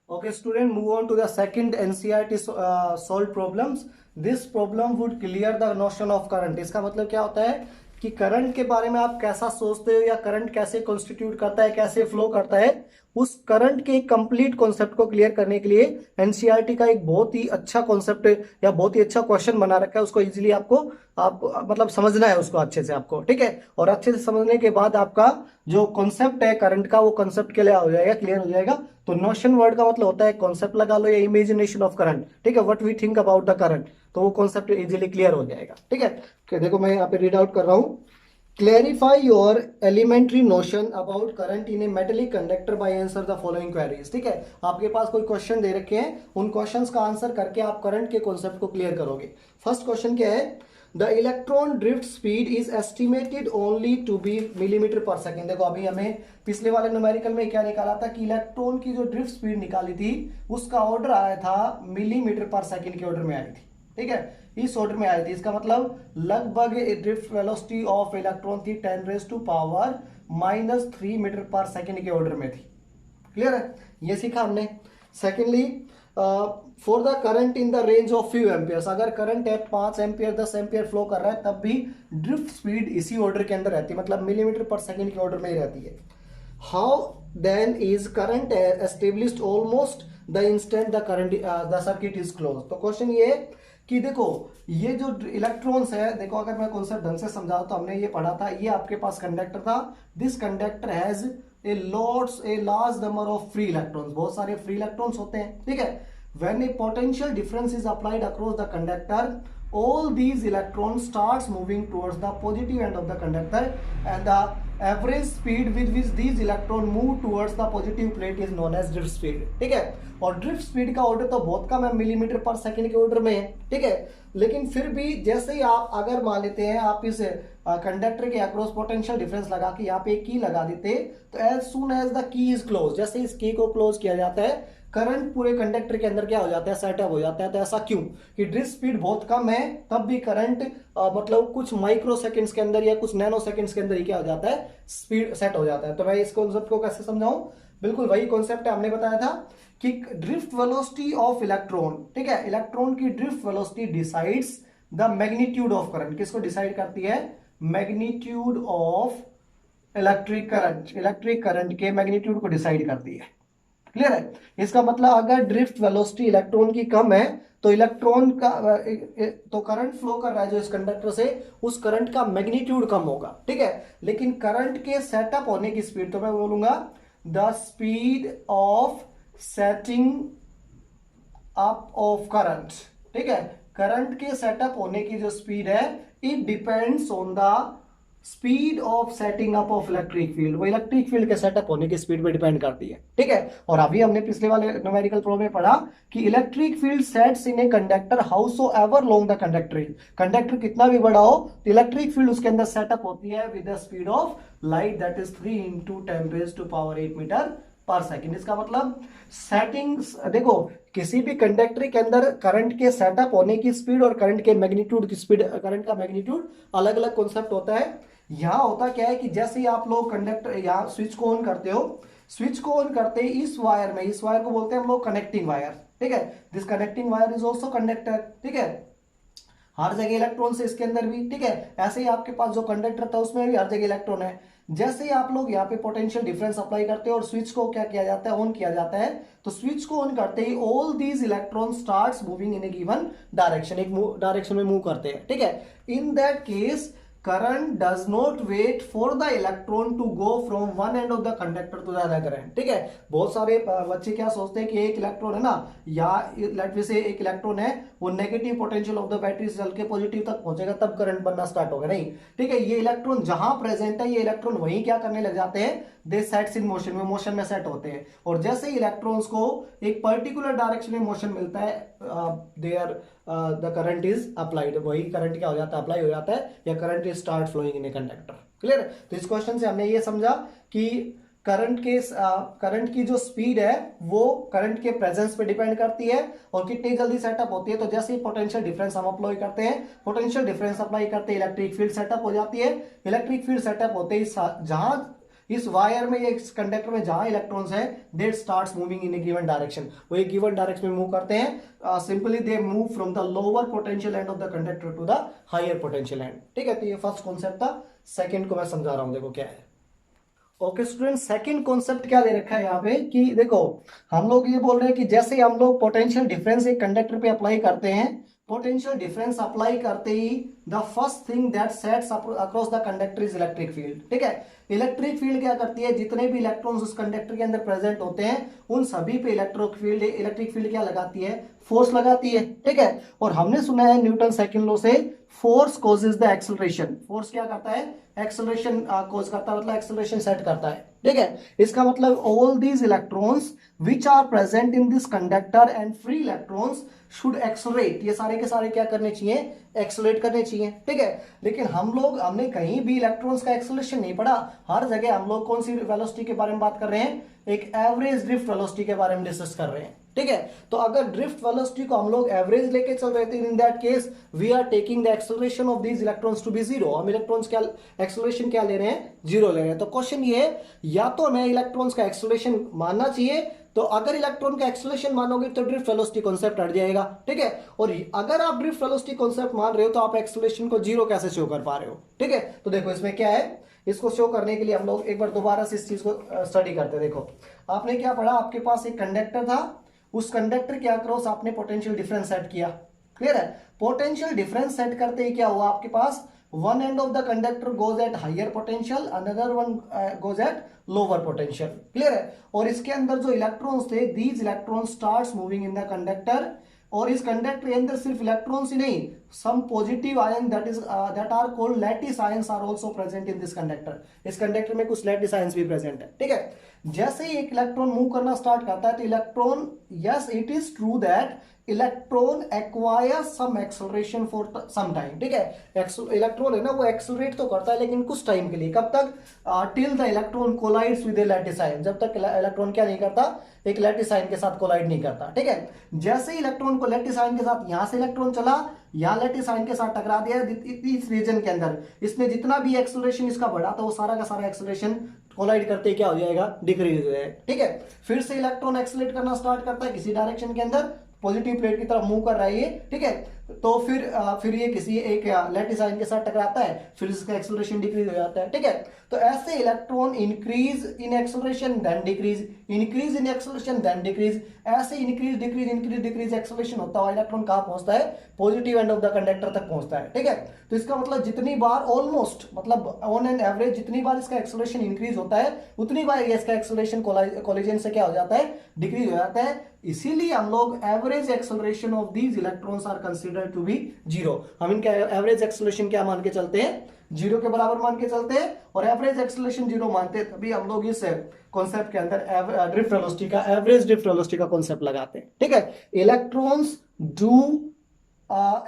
Okay, student, move on to the second NCERT solved problems. This problem would clear the notion of current. इसका मतलब क्या होता है कि करंट के बारे में आप कैसा सोचते हो या करंट कैसे कॉन्स्टिट्यूट करता है, कैसे फ्लो करता है, उस करंट के कंप्लीट कॉन्सेप्ट को क्लियर करने के लिए एनसीईआरटी का एक बहुत ही अच्छा कॉन्सेप्ट या बहुत ही अच्छा क्वेश्चन बना रखा है। उसको इजीली आप मतलब समझना है उसको अच्छे से आपको, ठीक है। और अच्छे से समझने के बाद आपका जो कॉन्सेप्ट है करंट का वो कॉन्सेप्ट के लिए हो जाएगा, क्लियर हो जाएगा। तो नोशन वर्ड का मतलब होता है कॉन्सेप्ट लगा लो या इमेजिनेशन ऑफ करंट, ठीक है, what we think about the current. तो वो कॉन्सेप्ट इजीली क्लियर हो जाएगा, ठीक है। देखो मैं यहाँ पे रीड आउट कर रहा हूँ। Clarify your elementary notion about current in a metallic conductor by answer the following queries, ठीक है। आपके पास कोई क्वेश्चन दे रखे हैं, उन क्वेश्चंस का आंसर करके आप करंट के कॉन्सेप्ट को क्लियर करोगे। फर्स्ट क्वेश्चन क्या है? The electron drift speed is estimated only to be millimetre per second. देखो अभी हमें पिछले वाले न्यूमेरिकल में क्या निकाला था कि इलेक्ट्रॉन की जो ड्रिफ्ट स्पीड निकाली थी उसका ऑर्डर आया था मिलीमीटर पर सेकेंड के ऑर्डर में आई थी, ठीक है, इस ऑर्डर में आई थी। इसका मतलब लगभग ड्रिफ्ट वेलोसिटी ऑफ इलेक्ट्रॉन थी 10⁻³ मीटर पर सेकेंड के ऑर्डर में थी। क्लियर है, ये सीखा हमने। Secondly, for the current in the range of few amperes, अगर करंट है 5 एम्पियर 10 एम्पियर फ्लो कर रहा है तब भी ड्रिफ्ट स्पीड इसी ऑर्डर के अंदर रहती है, मतलब मिलीमीटर पर सेकेंड के ऑर्डर में ही रहती है। How then is current established almost the instant the current the circuit is close. तो क्वेश्चन ये कि देखो ये जो इलेक्ट्रॉन्स है, देखो अगर मैं कॉन्सेप्ट ढंग से समझाऊं तो हमने ये पढ़ा था, ये आपके पास कंडक्टर था। This conductor has a large number of free electrons, बहुत सारे फ्री इलेक्ट्रॉन्स होते हैं, ठीक है। When A potential difference is applied across the conductor, all these electrons starts moving towards the positive end of the conductor and the average speed with which these electron move towards the positive plate is known as drift speed, ठीक है। और drift speed का order तो बहुत कम है, millimetre पर second के order में है, ठीक है। लेकिन फिर भी जैसे ही आप अगर मान लेते हैं आप इस कंडक्टर के अक्रॉस पोटेंशियल डिफरेंस लगा के यहाँ पे एक की लगा देते, तो as soon as the key is close, जैसे इस की को क्लोज किया जाता है करंट पूरे कंडक्टर के अंदर क्या हो जाता है, सेटअप हो जाता है। तो ऐसा क्यों कि ड्रिफ्ट स्पीड बहुत कम है तब भी करंट मतलब कुछ माइक्रो सेकंड्स के अंदर या कुछ नैनो सेकंड्स के अंदर ही क्या हो जाता है, स्पीड सेट हो जाता है। तो मैं इस कॉन्सेप्ट को कैसे समझाऊं? बिल्कुल वही कॉन्सेप्ट है, हमने बताया था कि ड्रिफ्ट वेलोसिटी ऑफ इलेक्ट्रॉन, ठीक है, इलेक्ट्रॉन की drift velocity decides the magnitude of current. किसको डिसाइड करती है? Magnitude of electric current, electric current के मैग्नीट्यूड को डिसाइड करती है। क्लियर है? इसका मतलब अगर ड्रिफ्ट वेलोसिटी इलेक्ट्रॉन की कम है तो इलेक्ट्रॉन का तो करंट फ्लो कर रहा है जो इस कंडक्टर से, उस करंट का मैग्नीट्यूड कम होगा, ठीक है। लेकिन करंट के सेटअप होने की स्पीड, तो मैं बोलूंगा the speed of setting up of current, ठीक है। करंट के सेटअप होने की जो स्पीड है it depends on the speed of setting up of electric field, वो इलेक्ट्रिक फील्ड के सेटअप होने की स्पीड पे डिपेंड करती है, ठीक है। और अभी हमने पिछले वाले न्यूमेरिकल प्रॉब्लम में पढ़ा कि electric field sets in a conductor howsoever long the conductor is, conductor कितना भी बड़ा हो तो इलेक्ट्रिक फील्ड उसके अंदर सेटअप होती है with the speed of light, that is 3 × 10⁻⁸ metre per second. इसका मतलब सेटिंग्स, देखो किसी भी कंडक्टर के अंदर करंट के सेटअप होने की स्पीड और करंट के मैग्नीट्यूड की स्पीड, करंट का मैग्नीट्यूड अलग अलग कॉन्सेप्ट होता है। यहां होता क्या है कि जैसे ही आप लोग कंडक्टर यहाँ स्विच को ऑन करते हो, स्विच को ऑन करते ही इस वायर में, इस वायर को बोलते हैं हम लोग कनेक्टिंग वायर, ठीक है। This connecting wire is also conductor, ठीक है। हर जगह इलेक्ट्रॉन से इसके अंदर भी, ठीक है। ऐसे ही आपके पास जो कंडक्टर था उसमें भी हर जगह इलेक्ट्रॉन है। जैसे ही आप लोग यहाँ पे पोटेंशियल डिफरेंस अप्लाई करते हो और स्विच को क्या किया जाता है, ऑन किया जाता है, तो स्विच को ऑन करते ही all these electron starts moving in a given direction, एक डायरेक्शन में मूव करते हैं, ठीक है। In that case current does not wait for the electron to go from one end of the conductor to the other end, ठीक है। बहुत सारे बच्चे क्या सोचते हैं कि एक इलेक्ट्रॉन है ना, या लेट मी से एक इलेक्ट्रॉन है, वो negative potential of the battery से चल के पॉजिटिव तक पहुंचेगा तब करंट बनना स्टार्ट होगा, नहीं, ठीक है। ये इलेक्ट्रॉन जहां प्रेजेंट है ये इलेक्ट्रॉन वहीं क्या करने लग जाते हैं, दे सेट्स इन मोशन, में मोशन में सेट होते हैं। और जैसे ही इलेक्ट्रॉन्स को एक पर्टिकुलर डायरेक्शन में मोशन मिलता है, there the current is applied, वही करंट क्या हो जाता है, अप्लाई हो जाता है, या current is start flowing in a conductor. Clear? तो इस क्वेश्चन से हमने ये समझा कि करंट की जो स्पीड है वो करंट के प्रेजेंस पे डिपेंड करती है और कितनी जल्दी सेटअप होती है। तो जैसे ही पोटेंशियल डिफरेंस हम अप्लाई करते हैं, पोटेंशियल डिफरेंस अप्लाई करते हैं, इलेक्ट्रिक फील्ड सेटअप हो जाती है। इलेक्ट्रिक फील्ड सेटअप होते ही जहां इस वायर में, इस कंडक्टर में जहां इलेक्ट्रॉन्स है, that starts moving in a given direction, वो एक गिवन डायरेक्शन में मूव करते हैं। Simply they move from the lower potential end of the conductor to the higher potential end. ठीक है, तो ये फर्स्ट कॉन्सेप्ट था। सेकंड को मैं समझा रहा हूं, देखो क्या है। ओके स्टूडेंट, सेकंड कॉन्सेप्ट क्या दे रखा है यहाँ पे कि देखो हम लोग ये बोल रहे हैं कि जैसे हम लोग पोटेंशियल डिफरेंस एक कंडक्टर पे अप्लाई करते हैं, पोटेंशियल डिफरेंस अप्लाई करते ही the first thing that sets across the conductor is electric field. ठीक है, इलेक्ट्रिक फील्ड क्या करती है, जितने भी इलेक्ट्रॉन्स उस कंडक्टर के अंदर प्रेजेंट होते हैं उन सभी पे इलेक्ट्रिक फील्ड क्या लगाती है, फोर्स लगाती है। ठीक है, और हमने सुना है न्यूटन सेकंड लॉ से, force causes the acceleration. Force क्या करता है, एक्सेलरेशन कॉज करता है, मतलब एक्सेलरेशन सेट करता है। ठीक है, इसका मतलब all these electrons which are present in this conductor and free electrons should accelerate, ये सारे के सारे क्या करने चाहिए, एक्सेलरेट करने चाहिए। ठीक है, लेकिन हमने कहीं भी इलेक्ट्रॉन्स का एक्सेलरेशन नहीं पढ़ा। हर जगह हम लोग कौन सी वेलोसिटी के बारे में बात कर रहे हैं, एक एवरेज ड्रिफ्ट वेलोसिटी के बारे में डिस्कस कर रहे हैं। ठीक है, तो अगर ड्रिफ्ट वेलोसिटी को हम लोग एवरेज लेके चल रहे थे, in that case we are taking the acceleration of these electrons to be zero. हम इलेक्ट्रॉन्स क्या एक्सेलरेशन क्या ले रहे हैं, जीरो ले रहे हैं। तो क्वेश्चन ये है, या तो हमें इलेक्ट्रॉन्स का एक्सेलरेशन मानना चाहिए, तो अगर इलेक्ट्रॉन का एक्सेलरेशन मानोगे तो ड्रिफ्ट वेलोसिटी कॉन्सेप्ट हट जाएगा। ठीक है, और अगर आप ड्रिफ्ट वेलोसिटी कॉन्सेप्ट मान रहे हो तो आप एक्सेलरेशन को जीरो कैसे शो कर पा रहे हो। ठीक है, तो देखो इसमें क्या है, इसको शो करने के लिए हम लोग एक बार दोबारा से इस चीज को स्टडी करते हैं। देखो आपने क्या पढ़ा, आपके पास एक कंडक्टर था, उस कंडक्टर के अक्रॉस आपने पोटेंशियल डिफरेंस सेट किया। क्लियर है, पोटेंशियल डिफरेंस सेट करते ही क्या हुआ, आपके पास one end of the conductor goes at higher potential, another one goes at lower potential। Clear है, और इसके अंदर जो इलेक्ट्रॉन्स थे, these electrons starts moving in the conductor, और इस कंडक्टर के अंदर सिर्फ इलेक्ट्रॉन्स ही नहीं, some positive ion that are called lattice ions are also present in this conductor. इस कंडक्टर में कुछ लैटिस आयंस भी प्रेजेंट है। ठीक है, जैसे ही एक इलेक्ट्रॉन मूव करना स्टार्ट करता है तो electron, yes it is true that electron acquires some acceleration for some time. ठीक है, इलेक्ट्रॉन है ना, वो एक्सेलरेट तो करता है लेकिन कुछ टाइम के लिए। कब तक, till the electron collides with a lattice ion, जब तक इलेक्ट्रॉन क्या नहीं करता, एक लैटिस आयन के साथ कोलाइड नहीं करता। ठीक है, जैसे ही इलेक्ट्रॉन को लैटिस आयन के साथ, यहां से इलेक्ट्रॉन चला, यहां लैटिस आयन के साथ टकरा दिया, इस रीजन के अंदर इसने जितना भी एक्सेलरेशन इसका बढ़ा था वो सारा का सारा एक्सेलरेशन कोलाइड करते क्या हो जाएगा, डिक्रीज हो जाएगा। ठीक है, फिर से इलेक्ट्रॉन एक्सेलरेट करना स्टार्ट करता है किसी डायरेक्शन के अंदर, पॉजिटिव प्लेट की तरफ मूव कर रहा है ये। ठीक है, तो फिर ये किसी एक लैटिस आयन के साथ टकराता है, फिर इसका एक्सेलरेशन डिक्रीज हो जाता है। ठीक है, तो ऐसे electron increase in acceleration then decrease, increase in acceleration then decrease, ऐसे इंक्रीज डिक्रीज एक्सेलरेशन होता हुआ इलेक्ट्रॉन कहां पहुंचता है, positive end of the conductor तक पहुंचता है। ठीक है, तो इसका मतलब जितनी बार, ऑलमोस्ट मतलब ऑन एन एवरेज जितनी बार इसका एक्सेलरेशन इंक्रीज होता है उतनी बार इसका एक्सेलरेशन कोलिजन से क्या हो जाता है, डिक्रीज हो जाता है। इसीलिए हम लोग average acceleration of these electrons are considered to be zero. हम इनका एवरेज एक्सेलरेशन क्या मान के चलते हैं, जीरो के बराबर मान के चलते हैं, और एवरेज एक्सेलरेशन जीरो मानते हैं, तभी हम लोग इस कॉन्सेप्ट के अंदर ड्रिफ्ट वेलोसिटी का, एवरेज ड्रिफ्ट वेलोसिटी का कॉन्सेप्ट लगाते हैं। ठीक है, इलेक्ट्रॉन्स डू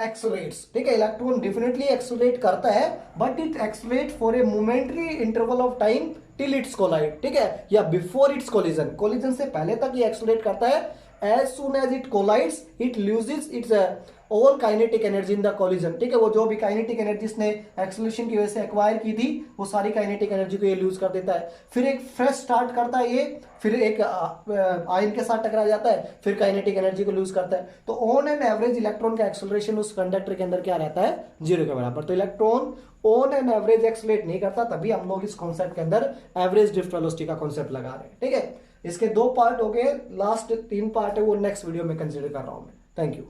एक्सेलरेट्स। ठीक है, इलेक्ट्रॉन डेफिनेटली एक्सेलरेट करता है, but it accelerate for a momentary interval of time till its collide. ठीक है, या बिफोर इट्स कोलिजन, कोलिजन से पहले तक ये एक्सेलरेट करता है। as soon as it collides it loses its all kinetic energy in the collision। ठीक है, वो जो भी काइनेटिक एनर्जी इसने एक्सेलरेशन की वजह से एक्वायर की थी वो सारी काइनेटिक एनर्जी को ये लूज कर देता है। फिर एक फ्रेश स्टार्ट करता है ये, फिर एक आयन के साथ टकरा जाता है, फिर काइनेटिक एनर्जी को लूज करता है। तो ऑन एन एवरेज इलेक्ट्रॉन का एक्सेलरेशन उस कंडक्टर के अंदर क्या रहता है, जीरो के बराबर। तो electron on an average accelerate नहीं करता, तभी हम लोग इस कॉन्सेप्ट के अंदर एवरेज ड्रिफ्ट वेलोसिटी का कॉन्सेप्ट लगा रहे हैं। ठीक है, इसके 2 पार्ट हो गए, लास्ट 3 पार्ट है वो नेक्स्ट वीडियो में कंसिडर कर रहा हूं मैं। Thank you.